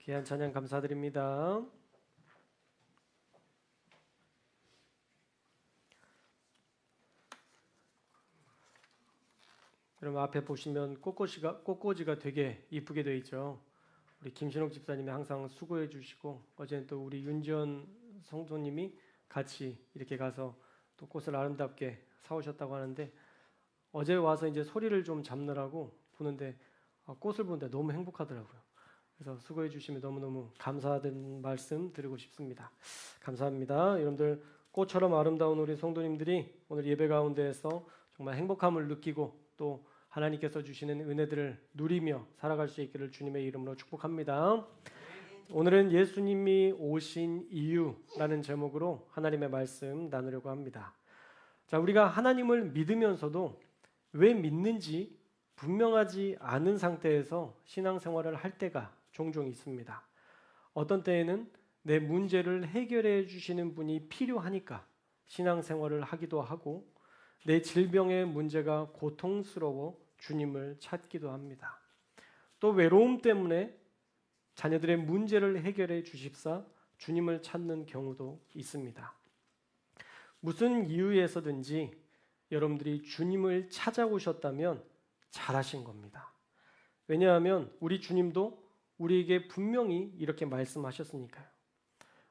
귀한 찬양 감사드립니다. 여러분 앞에 보시면 꽃꽂이가 되게 이쁘게 되어 있죠. 우리 김신옥 집사님이 항상 수고해 주시고 어제는 또 우리 윤지원 성도님이 같이 이렇게 가서 또 꽃을 아름답게 사오셨다고 하는데 어제 와서 이제 소리를 좀 잡느라고 보는데 꽃을 보는데 너무 행복하더라고요. 그래서 수고해 주시면 너무너무 감사하다는 말씀 드리고 싶습니다. 감사합니다. 여러분들 꽃처럼 아름다운 우리 성도님들이 오늘 예배 가운데에서 정말 행복함을 느끼고 또 하나님께서 주시는 은혜들을 누리며 살아갈 수 있기를 주님의 이름으로 축복합니다. 오늘은 예수님이 오신 이유라는 제목으로 하나님의 말씀 나누려고 합니다. 자, 우리가 하나님을 믿으면서도 왜 믿는지 분명하지 않은 상태에서 신앙생활을 할 때가 종종 있습니다. 어떤 때에는 내 문제를 해결해 주시는 분이 필요하니까 신앙생활을 하기도 하고 내 질병의 문제가 고통스러워 주님을 찾기도 합니다. 또 외로움 때문에 자녀들의 문제를 해결해 주십사 주님을 찾는 경우도 있습니다. 무슨 이유에서든지 여러분들이 주님을 찾아오셨다면 잘하신 겁니다. 왜냐하면 우리 주님도 우리에게 분명히 이렇게 말씀하셨으니까요.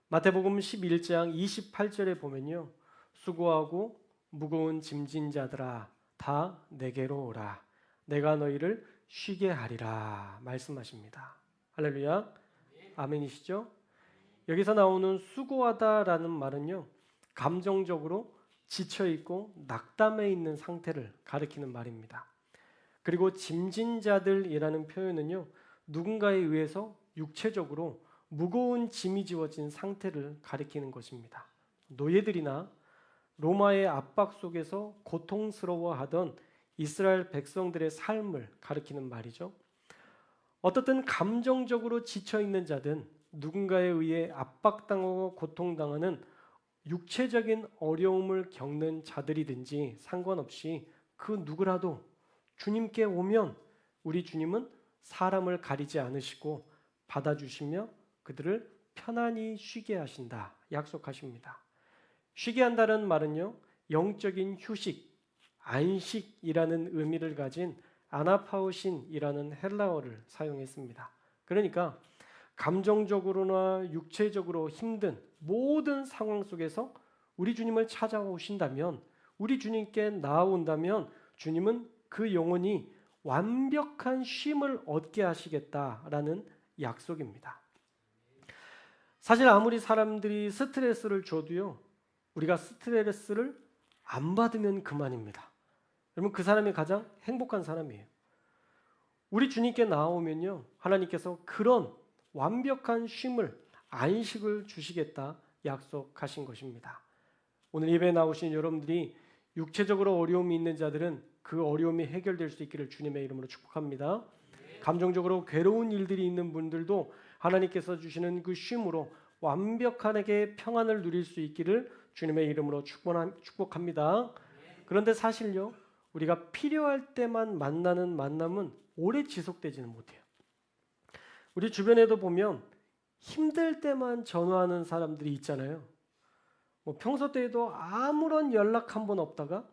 마태복음 11장 28절에 보면요. 수고하고 무거운 짐진 자들아 다 내게로 오라. 내가 너희를 쉬게 하리라 말씀하십니다. 할렐루야. 아멘이시죠? 여기서 나오는 수고하다라는 말은요. 감정적으로 지쳐있고 낙담해 있는 상태를 가리키는 말입니다. 그리고 짐진 자들이라는 표현은요. 누군가에 의해서 육체적으로 무거운 짐이 지워진 상태를 가리키는 것입니다. 노예들이나 로마의 압박 속에서 고통스러워하던 이스라엘 백성들의 삶을 가리키는 말이죠. 어떻든 감정적으로 지쳐있는 자든 누군가에 의해 압박당하고 고통당하는 육체적인 어려움을 겪는 자들이든지 상관없이 그 누구라도 주님께 오면 우리 주님은 사람을 가리지 않으시고 받아주시며 그들을 편안히 쉬게 하신다 약속하십니다. 쉬게 한다는 말은요. 영적인 휴식, 안식이라는 의미를 가진 아나파우신이라는 헬라어를 사용했습니다. 그러니까 감정적으로나 육체적으로 힘든 모든 상황 속에서 우리 주님을 찾아오신다면 우리 주님께 나아온다면 주님은 그 영혼이 완벽한 쉼을 얻게 하시겠다라는 약속입니다. 사실 아무리 사람들이 스트레스를 줘도요. 우리가 스트레스를 안 받으면 그만입니다. 여러분 그 사람이 가장 행복한 사람이에요. 우리 주님께 나오면요. 하나님께서 그런 완벽한 쉼을 안식을 주시겠다 약속하신 것입니다. 오늘 예배에 나오신 여러분들이 육체적으로 어려움이 있는 자들은 그 어려움이 해결될 수 있기를 주님의 이름으로 축복합니다. 감정적으로 괴로운 일들이 있는 분들도 하나님께서 주시는 그 쉼으로 완벽하게 평안을 누릴 수 있기를 주님의 이름으로 축복합니다. 그런데 사실요. 우리가 필요할 때만 만나는 만남은 오래 지속되지는 못해요. 우리 주변에도 보면 힘들 때만 전화하는 사람들이 있잖아요. 평소 때에도 아무런 연락 한 번 없다가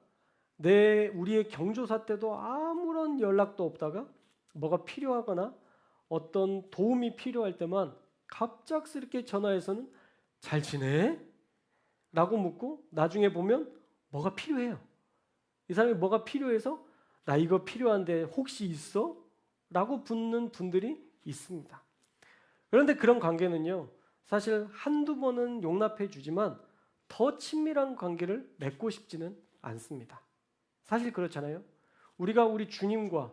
우리의 경조사 때도 아무런 연락도 없다가 뭐가 필요하거나 어떤 도움이 필요할 때만 갑작스럽게 전화해서는 잘 지내? 라고 묻고 나중에 보면 뭐가 필요해요. 이 사람이 뭐가 필요해서 나 이거 필요한데 혹시 있어? 라고 묻는 분들이 있습니다. 그런데 그런 관계는요. 사실 한두 번은 용납해 주지만 더 친밀한 관계를 맺고 싶지는 않습니다. 사실 그렇잖아요. 우리가 우리 주님과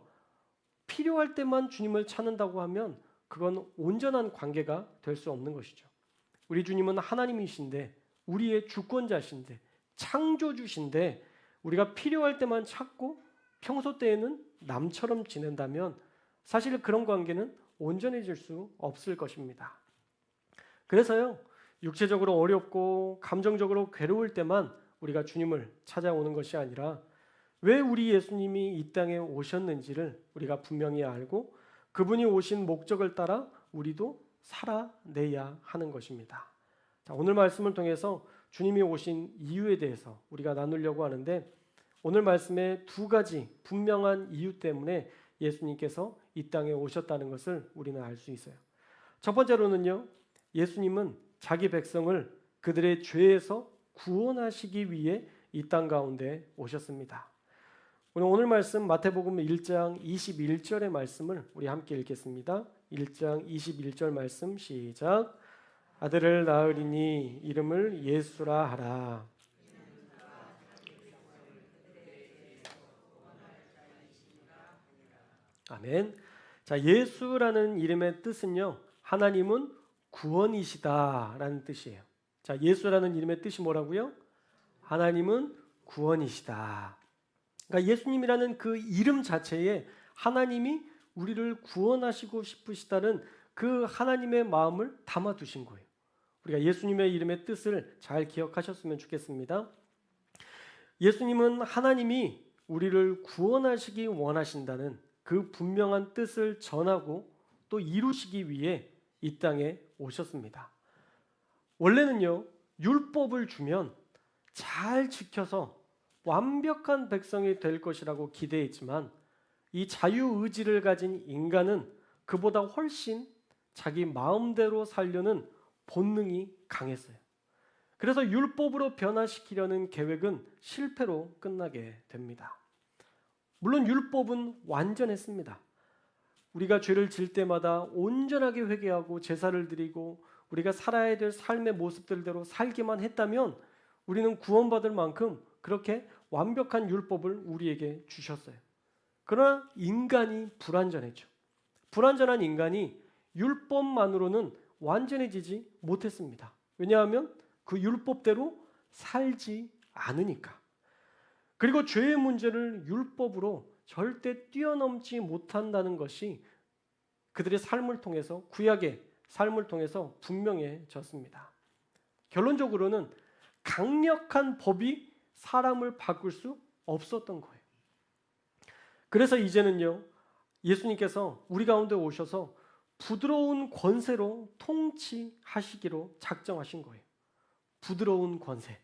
필요할 때만 주님을 찾는다고 하면 그건 온전한 관계가 될 수 없는 것이죠. 우리 주님은 하나님이신데 우리의 주권자신데 창조주신데 우리가 필요할 때만 찾고 평소 때에는 남처럼 지낸다면 사실 그런 관계는 온전해질 수 없을 것입니다. 그래서요. 육체적으로 어렵고 감정적으로 괴로울 때만 우리가 주님을 찾아오는 것이 아니라 왜 우리 예수님이 이 땅에 오셨는지를 우리가 분명히 알고 그분이 오신 목적을 따라 우리도 살아내야 하는 것입니다. 자, 오늘 말씀을 통해서 주님이 오신 이유에 대해서 우리가 나누려고 하는데, 오늘 말씀에 두 가지 분명한 이유 때문에 예수님께서 이 땅에 오셨다는 것을 우리는 알 수 있어요. 첫 번째로는요, 예수님은 자기 백성을 그들의 죄에서 구원하시기 위해 이 땅 가운데 오셨습니다. 오늘 말씀 마태복음 1장 21절의 말씀을 우리 함께 읽겠습니다. 1장 21절 말씀 시작. 아들을 낳으리니 이름을 예수라 하라. 아멘. 자, 예수라는 이름의 뜻은요, 하나님은 구원이시다라는 뜻이에요. 자, 예수라는 이름의 뜻이 뭐라고요? 하나님은 구원이시다. 그러니까 예수님이라는 그 이름 자체에 하나님이 우리를 구원하시고 싶으시다는 그 하나님의 마음을 담아두신 거예요. 우리가 예수님의 이름의 뜻을 잘 기억하셨으면 좋겠습니다. 예수님은 하나님이 우리를 구원하시기 원하신다는 그 분명한 뜻을 전하고 또 이루시기 위해 이 땅에 오셨습니다. 원래는요, 율법을 주면 잘 지켜서 완벽한 백성이 될 것이라고 기대했지만, 이 자유의지를 가진 인간은 그보다 훨씬 자기 마음대로 살려는 본능이 강했어요. 그래서 율법으로 변화시키려는 계획은 실패로 끝나게 됩니다. 물론 율법은 완전했습니다. 우리가 죄를 질 때마다 온전하게 회개하고 제사를 드리고 우리가 살아야 될 삶의 모습들대로 살기만 했다면 우리는 구원받을 만큼 그렇게 완벽한 율법을 우리에게 주셨어요. 그러나 인간이 불완전했죠. 불완전한 인간이 율법만으로는 완전해지지 못했습니다. 왜냐하면 그 율법대로 살지 않으니까. 그리고 죄의 문제를 율법으로 절대 뛰어넘지 못한다는 것이 그들의 삶을 통해서, 구약의 삶을 통해서 분명해졌습니다. 결론적으로는 강력한 법이 사람을 바꿀 수 없었던 거예요. 그래서 이제는요, 예수님께서 우리 가운데 오셔서 부드러운 권세로 통치하시기로 작정하신 거예요. 부드러운 권세.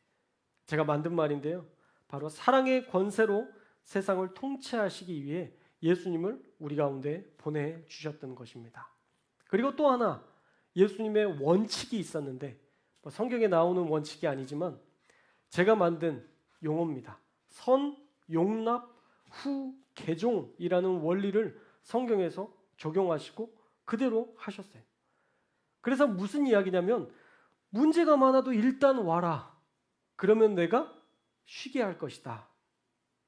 제가 만든 말인데요, 바로 사랑의 권세로 세상을 통치하시기 위해 예수님을 우리 가운데 보내주셨던 것입니다. 그리고 또 하나, 예수님의 원칙이 있었는데, 성경에 나오는 원칙이 아니지만 제가 만든 용어입니다. 선, 용납, 후, 개종이라는 원리를 성경에서 적용하시고 그대로 하셨어요. 그래서 무슨 이야기냐면, 문제가 많아도 일단 와라. 그러면 내가 쉬게 할 것이다.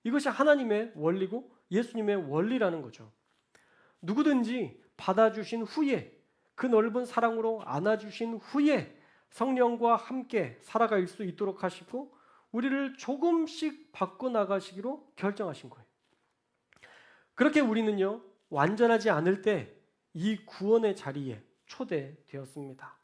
이것이 하나님의 원리고 예수님의 원리라는 거죠. 누구든지 받아주신 후에, 그 넓은 사랑으로 안아주신 후에 성령과 함께 살아갈 수 있도록 하시고 우리를 조금씩 바꿔나가시기로 결정하신 거예요. 그렇게 우리는요, 완전하지 않을 때 이 구원의 자리에 초대되었습니다.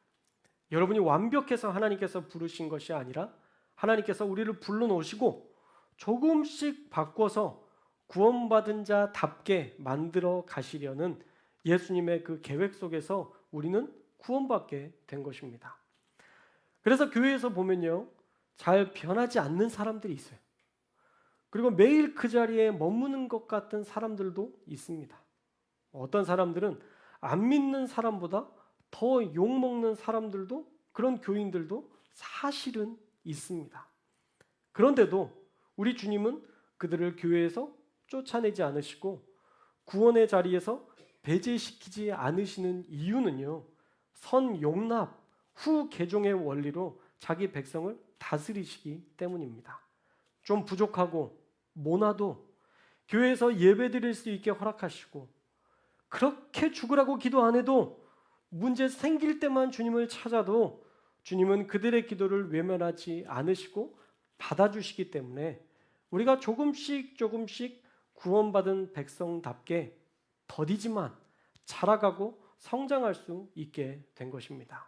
여러분이 완벽해서 하나님께서 부르신 것이 아니라 하나님께서 우리를 불러놓으시고 조금씩 바꿔서 구원받은 자답게 만들어 가시려는 예수님의 그 계획 속에서 우리는 구원받게 된 것입니다. 그래서 교회에서 보면요, 잘 변하지 않는 사람들이 있어요. 그리고 매일 그 자리에 머무는 것 같은 사람들도 있습니다. 어떤 사람들은 안 믿는 사람보다 더 욕먹는 사람들도, 그런 교인들도 사실은 있습니다. 그런데도 우리 주님은 그들을 교회에서 쫓아내지 않으시고 구원의 자리에서 배제시키지 않으시는 이유는요, 선 용납, 후 개종의 원리로 자기 백성을 다스리시기 때문입니다. 좀 부족하고 모나도 교회에서 예배드릴 수 있게 허락하시고, 그렇게 죽으라고 기도 안 해도 문제 생길 때만 주님을 찾아도 주님은 그들의 기도를 외면하지 않으시고 받아주시기 때문에 우리가 조금씩 구원받은 백성답게 더디지만 자라가고 성장할 수 있게 된 것입니다.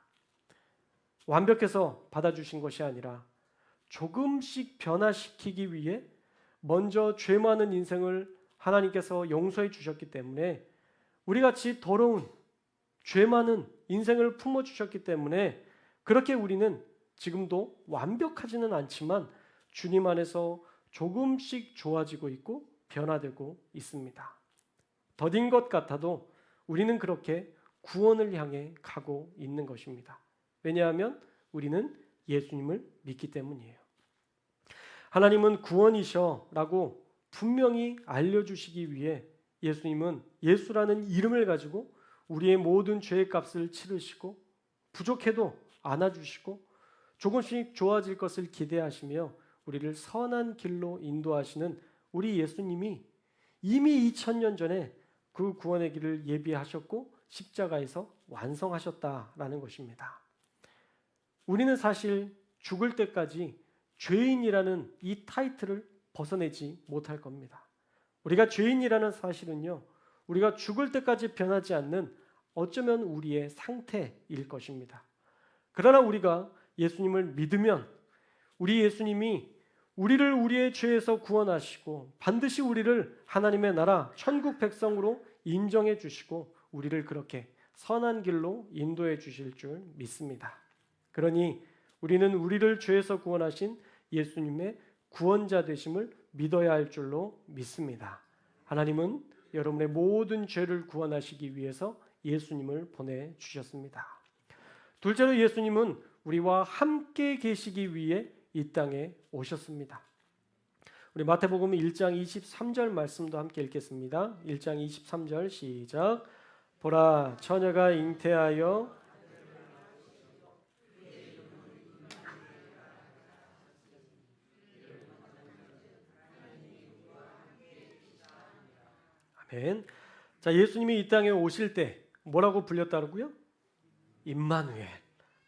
완벽해서 받아주신 것이 아니라 조금씩 변화시키기 위해 먼저 죄 많은 인생을 하나님께서 용서해 주셨기 때문에 우리같이 더러운 죄 많은 인생을 품어주셨기 때문에 그렇게 우리는 지금도 완벽하지는 않지만 주님 안에서 조금씩 좋아지고 있고 변화되고 있습니다. 더딘 것 같아도 우리는 그렇게 구원을 향해 가고 있는 것입니다. 왜냐하면 우리는 예수님을 믿기 때문이에요. 하나님은 구원이셔라고 분명히 알려주시기 위해 예수님은 예수라는 이름을 가지고 우리의 모든 죄의 값을 치르시고 부족해도 안아주시고 조금씩 좋아질 것을 기대하시며 우리를 선한 길로 인도하시는 우리 예수님이 이미 2000년 전에 그 구원의 길을 예비하셨고 십자가에서 완성하셨다라는 것입니다. 우리는 사실 죽을 때까지 죄인이라는 이 타이틀을 벗어내지 못할 겁니다. 우리가 죄인이라는 사실은요, 우리가 죽을 때까지 변하지 않는 어쩌면 우리의 상태일 것입니다. 그러나 우리가 예수님을 믿으면 우리 예수님이 우리를 우리의 죄에서 구원하시고 반드시 우리를 하나님의 나라 천국 백성으로 인정해 주시고 우리를 그렇게 선한 길로 인도해 주실 줄 믿습니다. 그러니 우리는 우리를 죄에서 구원하신 예수님의 구원자 되심을 믿어야 할 줄로 믿습니다. 하나님은 여러분의 모든 죄를 구원하시기 위해서 예수님을 보내주셨습니다. 둘째로 예수님은 우리와 함께 계시기 위해 이 땅에 오셨습니다. 우리 마태복음 1장 23절 말씀도 함께 읽겠습니다. 1장 23절 시작. 보라, 처녀가 잉태하여 아멘. 자, 예수님이 이 땅에 오실 때 뭐라고 불렸다고요? 임마누엘.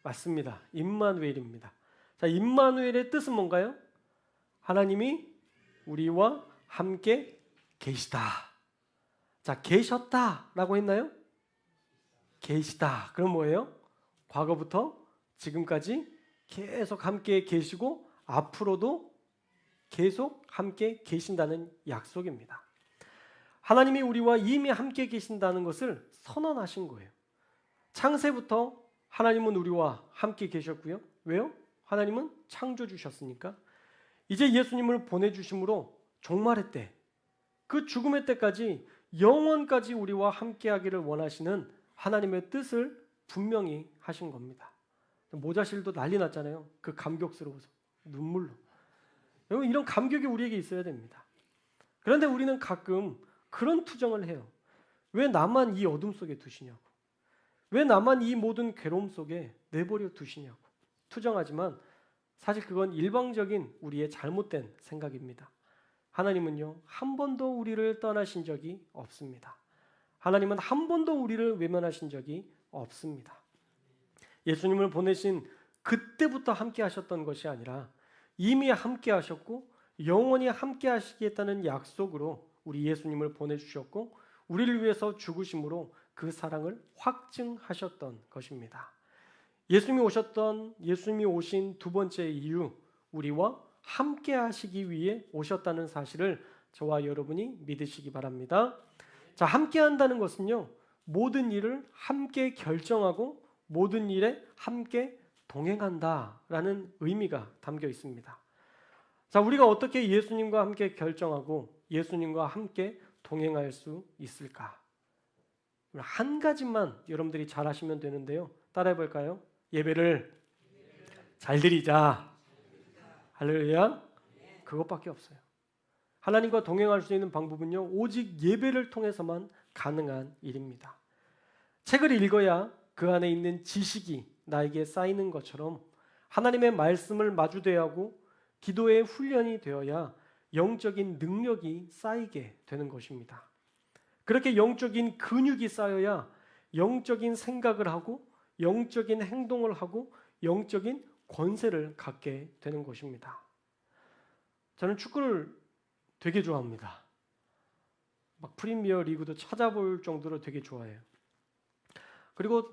맞습니다. 임마누엘입니다. 자, 임마누엘의 뜻은 뭔가요? 하나님이 우리와 함께 계시다. 자, 계셨다라고 했나요? 계시다. 그럼 뭐예요? 과거부터 지금까지 계속 함께 계시고 앞으로도 계속 함께 계신다는 약속입니다. 하나님이 우리와 이미 함께 계신다는 것을 선언하신 거예요. 창세부터 하나님은 우리와 함께 계셨고요. 왜요? 하나님은 창조주셨으니까. 이제 예수님을 보내주심으로 종말의 때, 그 죽음의 때까지 영원까지 우리와 함께하기를 원하시는 하나님의 뜻을 분명히 하신 겁니다. 모자실도 난리 났잖아요. 그 감격스러워서 눈물로. 여러분, 이런 감격이 우리에게 있어야 됩니다. 그런데 우리는 가끔 그런 투정을 해요. 왜 나만 이 어둠 속에 두시냐고. 왜 나만 이 모든 괴로움 속에 내버려 두시냐고 투정하지만 사실 그건 일방적인 우리의 잘못된 생각입니다. 하나님은요, 한 번도 우리를 떠나신 적이 없습니다. 하나님은 한 번도 우리를 외면하신 적이 없습니다. 예수님을 보내신 그때부터 함께 하셨던 것이 아니라 이미 함께 하셨고 영원히 함께 하시겠다는 약속으로 우리 예수님을 보내주셨고 우리를 위해서 죽으심으로 그 사랑을 확증하셨던 것입니다. 예수님이 오신 두 번째 이유, 우리와 함께 하시기 위해 오셨다는 사실을 저와 여러분이 믿으시기 바랍니다. 자, 함께 한다는 것은요, 모든 일을 함께 결정하고 모든 일에 함께 동행한다라는 의미가 담겨 있습니다. 자, 우리가 어떻게 예수님과 함께 결정하고 예수님과 함께 동행할 수 있을까? 한 가지만 여러분들이 잘 하시면 되는데요. 따라해 볼까요? 예배를 잘 드리자. 할렐루야. 그것밖에 없어요. 하나님과 동행할 수 있는 방법은요, 오직 예배를 통해서만 가능한 일입니다. 책을 읽어야 그 안에 있는 지식이 나에게 쌓이는 것처럼 하나님의 말씀을 마주대야 하고 기도의 훈련이 되어야 영적인 능력이 쌓이게 되는 것입니다. 그렇게 영적인 근육이 쌓여야 영적인 생각을 하고 영적인 행동을 하고 영적인 권세를 갖게 되는 것입니다. 저는 축구를 되게 좋아합니다. 막 프리미어 리그도 찾아볼 정도로 되게 좋아해요. 그리고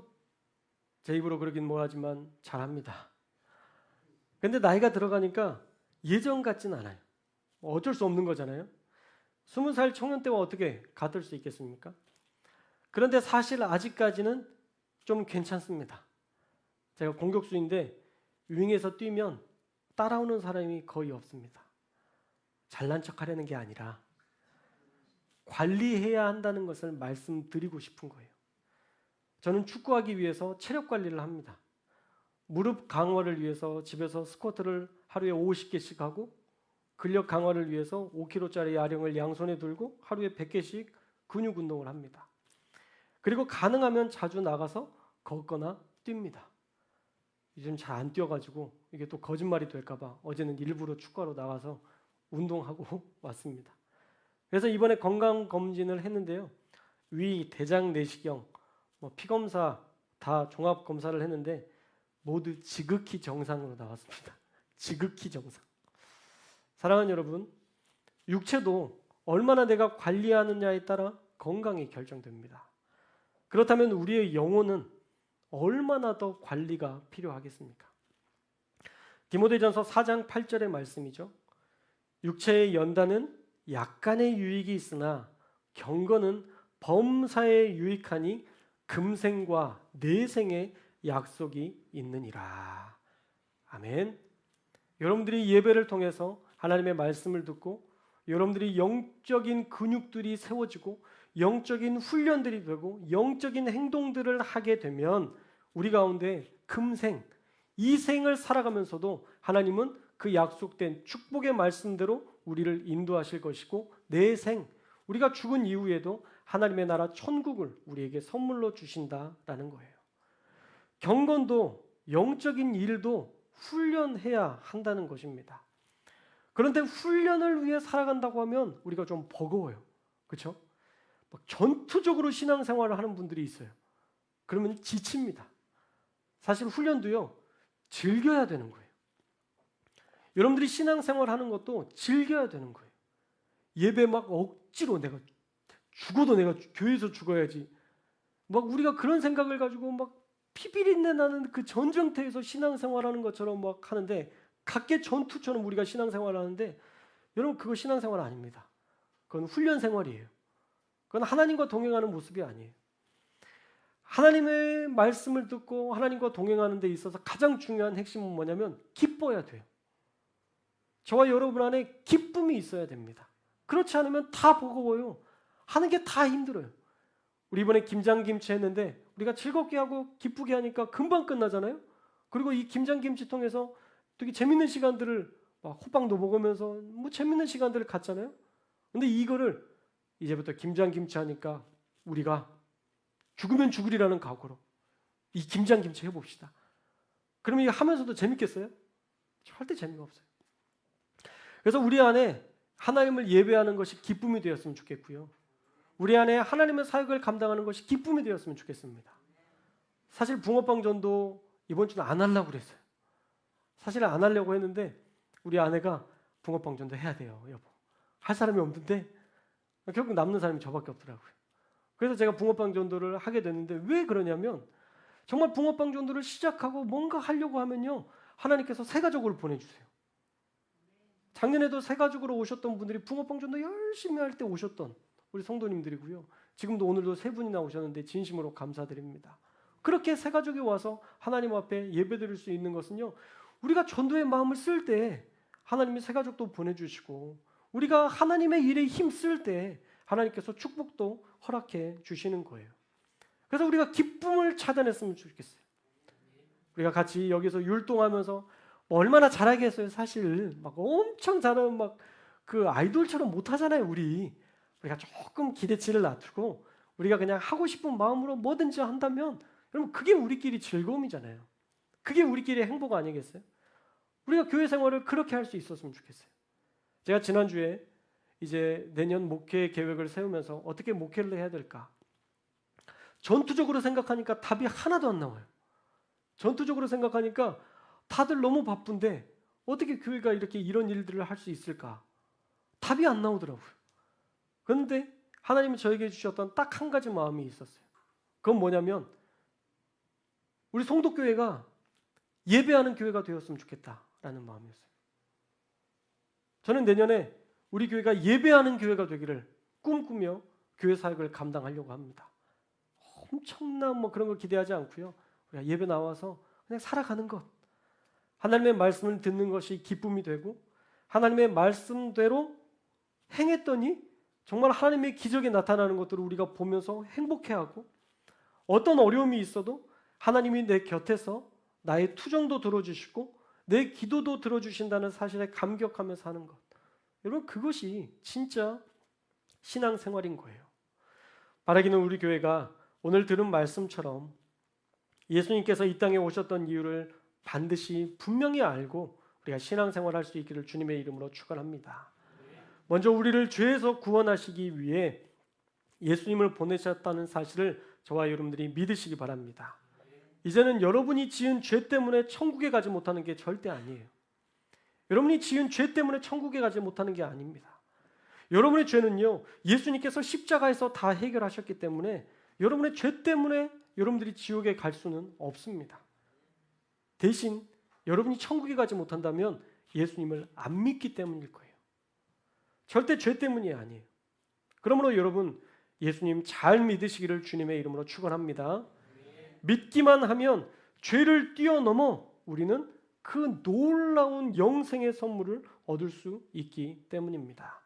제 입으로 그러긴 뭐하지만 잘합니다. 근데 나이가 들어가니까 예전 같진 않아요. 어쩔 수 없는 거잖아요. 20살 청년 때와 어떻게 같을 수 있겠습니까? 그런데 사실 아직까지는 좀 괜찮습니다. 제가 공격수인데 윙에서 뛰면 따라오는 사람이 거의 없습니다. 잘난 척하려는 게 아니라 관리해야 한다는 것을 말씀드리고 싶은 거예요. 저는 축구하기 위해서 체력 관리를 합니다. 무릎 강화를 위해서 집에서 스쿼트를 하루에 50개씩 하고, 근력 강화를 위해서 5kg짜리 아령을 양손에 들고 하루에 100개씩 근육 운동을 합니다. 그리고 가능하면 자주 나가서 걷거나 뜁니다. 요즘 잘 안 뛰어가지고 이게 또 거짓말이 될까봐 어제는 일부러 축구하러 나가서 운동하고 왔습니다. 그래서 이번에 건강검진을 했는데요. 위, 대장, 내시경, 피검사 다 종합검사를 했는데 모두 지극히 정상으로 나왔습니다. 지극히 정상. 사랑하는 여러분, 육체도 얼마나 내가 관리하느냐에 따라 건강이 결정됩니다. 그렇다면 우리의 영혼은 얼마나 더 관리가 필요하겠습니까? 디모데전서 4장 8절의 말씀이죠. 육체의 연단은 약간의 유익이 있으나 경건은 범사에 유익하니 금생과 내생의 약속이 있느니라. 아멘. 여러분들이 예배를 통해서 하나님의 말씀을 듣고 여러분들이 영적인 근육들이 세워지고 영적인 훈련들이 되고 영적인 행동들을 하게 되면 우리 가운데 금생, 이 생을 살아가면서도 하나님은 그 약속된 축복의 말씀대로 우리를 인도하실 것이고 내생, 우리가 죽은 이후에도 하나님의 나라 천국을 우리에게 선물로 주신다라는 거예요. 경건도 영적인 일도 훈련해야 한다는 것입니다. 그런데 훈련을 위해 살아간다고 하면 우리가 좀 버거워요. 그렇죠? 막 전투적으로 신앙생활을 하는 분들이 있어요. 그러면 지칩니다. 사실 훈련도요, 즐겨야 되는 거예요. 여러분들이 신앙생활 하는 것도 즐겨야 되는 거예요. 예배 막 억지로 내가 죽어도 내가 교회에서 죽어야지. 막 우리가 그런 생각을 가지고 막 피비린내 나는 그 전쟁터에서 신앙생활하는 것처럼 막 하는데, 각계 전투처럼 우리가 신앙생활을 하는데, 여러분 그거 신앙생활 아닙니다. 그건 훈련생활이에요. 그건 하나님과 동행하는 모습이 아니에요. 하나님의 말씀을 듣고 하나님과 동행하는 데 있어서 가장 중요한 핵심은 뭐냐면 기뻐야 돼요. 저와 여러분 안에 기쁨이 있어야 됩니다. 그렇지 않으면 다 버거워요. 하는 게 다 힘들어요. 우리 이번에 김장김치 했는데 우리가 즐겁게 하고 기쁘게 하니까 금방 끝나잖아요. 그리고 이 김장김치 통해서 되게 재밌는 시간들을 막 호빵도 먹으면서 뭐 재밌는 시간들을 갖잖아요. 근데 이거를 이제부터 김장김치 하니까 우리가 죽으면 죽으리라는 각오로 이 김장김치 해봅시다. 그러면 이거 하면서도 재밌겠어요? 절대 재미가 없어요. 그래서 우리 안에 하나님을 예배하는 것이 기쁨이 되었으면 좋겠고요. 우리 안에 하나님의 사역을 감당하는 것이 기쁨이 되었으면 좋겠습니다. 사실 붕어빵 전도 이번 주는 안 하려고 그랬어요. 사실 안 하려고 했는데 우리 아내가 붕어빵 전도 해야 돼요, 여보. 할 사람이 없는데 결국 남는 사람이 저밖에 없더라고요. 그래서 제가 붕어빵 전도를 하게 됐는데, 왜 그러냐면 정말 붕어빵 전도를 시작하고 뭔가 하려고 하면요, 하나님께서 새 가족을 보내주세요. 작년에도 새 가족으로 오셨던 분들이 붕어빵 전도 열심히 할 때 오셨던 우리 성도님들이고요. 지금도 오늘도 세 분이나 오셨는데 진심으로 감사드립니다. 그렇게 새 가족이 와서 하나님 앞에 예배드릴 수 있는 것은요, 우리가 전도의 마음을 쓸 때 하나님이 새 가족도 보내주시고, 우리가 하나님의 일에 힘쓸 때 하나님께서 축복도 허락해 주시는 거예요. 그래서 우리가 기쁨을 찾아냈으면 좋겠어요. 우리가 같이 여기서 율동하면서 얼마나 잘하겠어요. 사실 막 엄청 잘하는 막 그 아이돌처럼 못하잖아요. 우리가 조금 기대치를 낮추고 우리가 그냥 하고 싶은 마음으로 뭐든지 한다면, 여러분 그게 우리끼리 즐거움이잖아요. 그게 우리끼리 행복 아니겠어요? 우리가 교회 생활을 그렇게 할 수 있었으면 좋겠어요. 제가 지난주에 이제 내년 목회 계획을 세우면서 어떻게 목회를 해야 될까? 전투적으로 생각하니까 답이 하나도 안 나와요. 전투적으로 생각하니까 다들 너무 바쁜데 어떻게 교회가 이렇게 이런 일들을 할 수 있을까? 답이 안 나오더라고요. 그런데 하나님이 저에게 주셨던 딱 한 가지 마음이 있었어요. 그건 뭐냐면 우리 송도교회가 예배하는 교회가 되었으면 좋겠다라는 마음이었어요. 저는 내년에 우리 교회가 예배하는 교회가 되기를 꿈꾸며 교회 사역을 감당하려고 합니다. 엄청난 뭐 그런 거 기대하지 않고요. 우리가 예배 나와서 그냥 살아가는 것, 하나님의 말씀을 듣는 것이 기쁨이 되고 하나님의 말씀대로 행했더니 정말 하나님의 기적이 나타나는 것들을 우리가 보면서 행복해하고 어떤 어려움이 있어도 하나님이 내 곁에서 나의 투정도 들어주시고 내 기도도 들어주신다는 사실에 감격하면서 하는 것. 여러분 그것이 진짜 신앙생활인 거예요. 바라기는 우리 교회가 오늘 들은 말씀처럼 예수님께서 이 땅에 오셨던 이유를 반드시 분명히 알고 우리가 신앙생활할 수 있기를 주님의 이름으로 축원합니다. 먼저 우리를 죄에서 구원하시기 위해 예수님을 보내셨다는 사실을 저와 여러분들이 믿으시기 바랍니다. 이제는 여러분이 지은 죄 때문에 천국에 가지 못하는 게 절대 아니에요. 여러분이 지은 죄 때문에 천국에 가지 못하는 게 아닙니다. 여러분의 죄는요, 예수님께서 십자가에서 다 해결하셨기 때문에 여러분의 죄 때문에 여러분들이 지옥에 갈 수는 없습니다. 대신 여러분이 천국에 가지 못한다면 예수님을 안 믿기 때문일 거예요. 절대 죄 때문이 아니에요. 그러므로 여러분 예수님 잘 믿으시기를 주님의 이름으로 축원합니다. 믿기만 하면 죄를 뛰어넘어 우리는 그 놀라운 영생의 선물을 얻을 수 있기 때문입니다.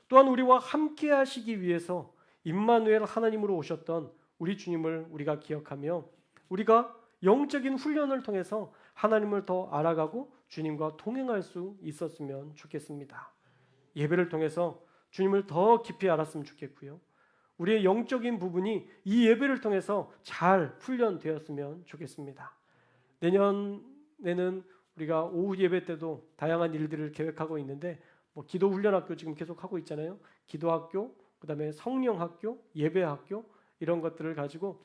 또한 우리와 함께 하시기 위해서 임마누엘 하나님으로 오셨던 우리 주님을 우리가 기억하며 우리가 영적인 훈련을 통해서 하나님을 더 알아가고 주님과 동행할 수 있었으면 좋겠습니다. 예배를 통해서 주님을 더 깊이 알았으면 좋겠고요. 우리의 영적인 부분이 이 예배를 통해서 잘 훈련되었으면 좋겠습니다. 내년에는 우리가 오후 예배 때도 다양한 일들을 계획하고 있는데 뭐 기도 훈련학교 지금 계속 하고 있잖아요. 기도학교, 그다음에 성령학교, 예배학교 이런 것들을 가지고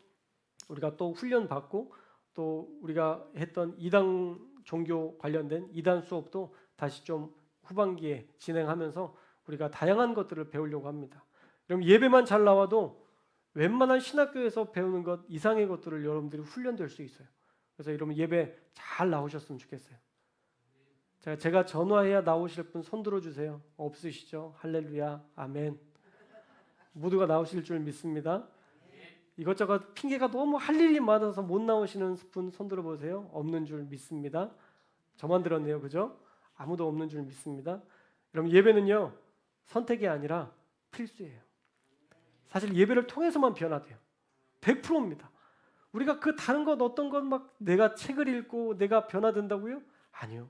우리가 또 훈련 받고 또 우리가 했던 이단 종교 관련된 이단 수업도 다시 좀 후반기에 진행하면서 우리가 다양한 것들을 배우려고 합니다. 그럼 예배만 잘 나와도 웬만한 신학교에서 배우는 것 이상의 것들을 여러분들이 훈련될 수 있어요. 그래서 여러분 예배 잘 나오셨으면 좋겠어요. 제가 전화해야 나오실 분 손 들어주세요. 없으시죠? 할렐루야, 아멘. 모두가 나오실 줄 믿습니다. 이것저것 핑계가 너무 할 일이 많아서 못 나오시는 분 손 들어보세요. 없는 줄 믿습니다. 저만 들었네요, 그죠? 아무도 없는 줄 믿습니다. 여러분 예배는요 선택이 아니라 필수예요. 사실 예배를 통해서만 변화돼요. 100%입니다. 우리가 그 다른 것 어떤 것 막 내가 책을 읽고 내가 변화된다고요? 아니요.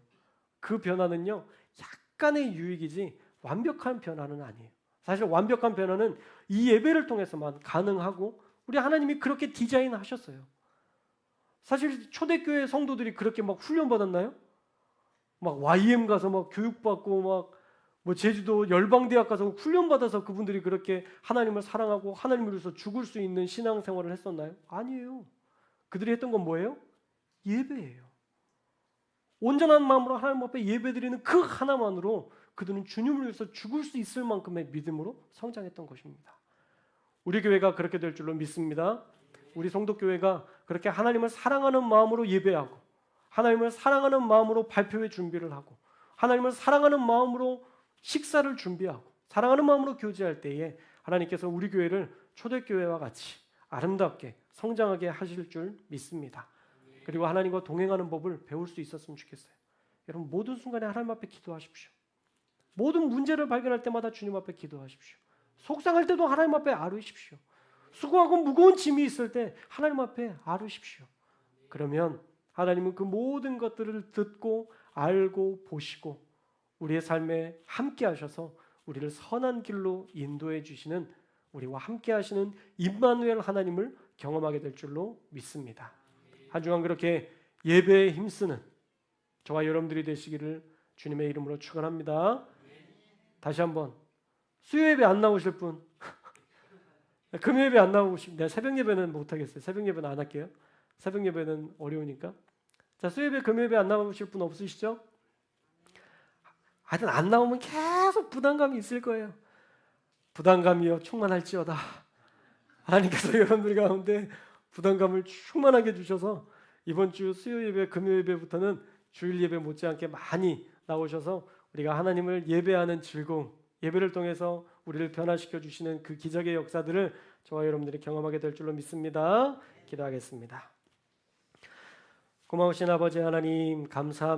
그 변화는요 약간의 유익이지 완벽한 변화는 아니에요. 사실 완벽한 변화는 이 예배를 통해서만 가능하고 우리 하나님이 그렇게 디자인하셨어요. 사실 초대교회 성도들이 그렇게 막 훈련받았나요? 막 YM 가서 막 교육받고 막 뭐 제주도 열방대학 가서 훈련받아서 그분들이 그렇게 하나님을 사랑하고 하나님을 위해서 죽을 수 있는 신앙생활을 했었나요? 아니에요. 그들이 했던 건 뭐예요? 예배예요. 온전한 마음으로 하나님 앞에 예배드리는 그 하나만으로 그들은 주님을 위해서 죽을 수 있을 만큼의 믿음으로 성장했던 것입니다. 우리 교회가 그렇게 될 줄로 믿습니다. 우리 성도교회가 그렇게 하나님을 사랑하는 마음으로 예배하고 하나님을 사랑하는 마음으로 발표회 준비를 하고 하나님을 사랑하는 마음으로 식사를 준비하고 사랑하는 마음으로 교제할 때에 하나님께서 우리 교회를 초대교회와 같이 아름답게 성장하게 하실 줄 믿습니다. 그리고 하나님과 동행하는 법을 배울 수 있었으면 좋겠어요. 여러분 모든 순간에 하나님 앞에 기도하십시오. 모든 문제를 발견할 때마다 주님 앞에 기도하십시오. 속상할 때도 하나님 앞에 아뢰십시오. 수고하고 무거운 짐이 있을 때 하나님 앞에 아뢰십시오. 그러면 하나님은 그 모든 것들을 듣고 알고 보시고 우리의 삶에 함께 하셔서 우리를 선한 길로 인도해 주시는 우리와 함께 하시는 임마누엘 하나님을 경험하게 될 줄로 믿습니다. 한 주간 그렇게 예배에 힘쓰는 저와 여러분들이 되시기를 주님의 이름으로 축원합니다. 다시 한번 수요 예배 안 나오실 분 금요 예배 안 나오고 내가 새벽 예배는 못 하겠어요. 새벽 예배는 안 할게요. 새벽 예배는 어려우니까. 자, 수요 예배 금요 예배 안 나오실 분 없으시죠? 하여튼 안 나오면 계속 부담감이 있을 거예요. 부담감이요 충만할지어다. 하나님께서 여러분들 가운데 부담감을 충만하게 주셔서 이번 주 수요 예배, 금요 예배부터는 주일 예배 못지않게 많이 나오셔서 우리가 하나님을 예배하는 즐거움, 예배를 통해서 우리를 변화시켜 주시는 그 기적의 역사들을 저와 여러분들이 경험하게 될 줄로 믿습니다. 기도하겠습니다. 고마우신 아버지 하나님 감사합니다.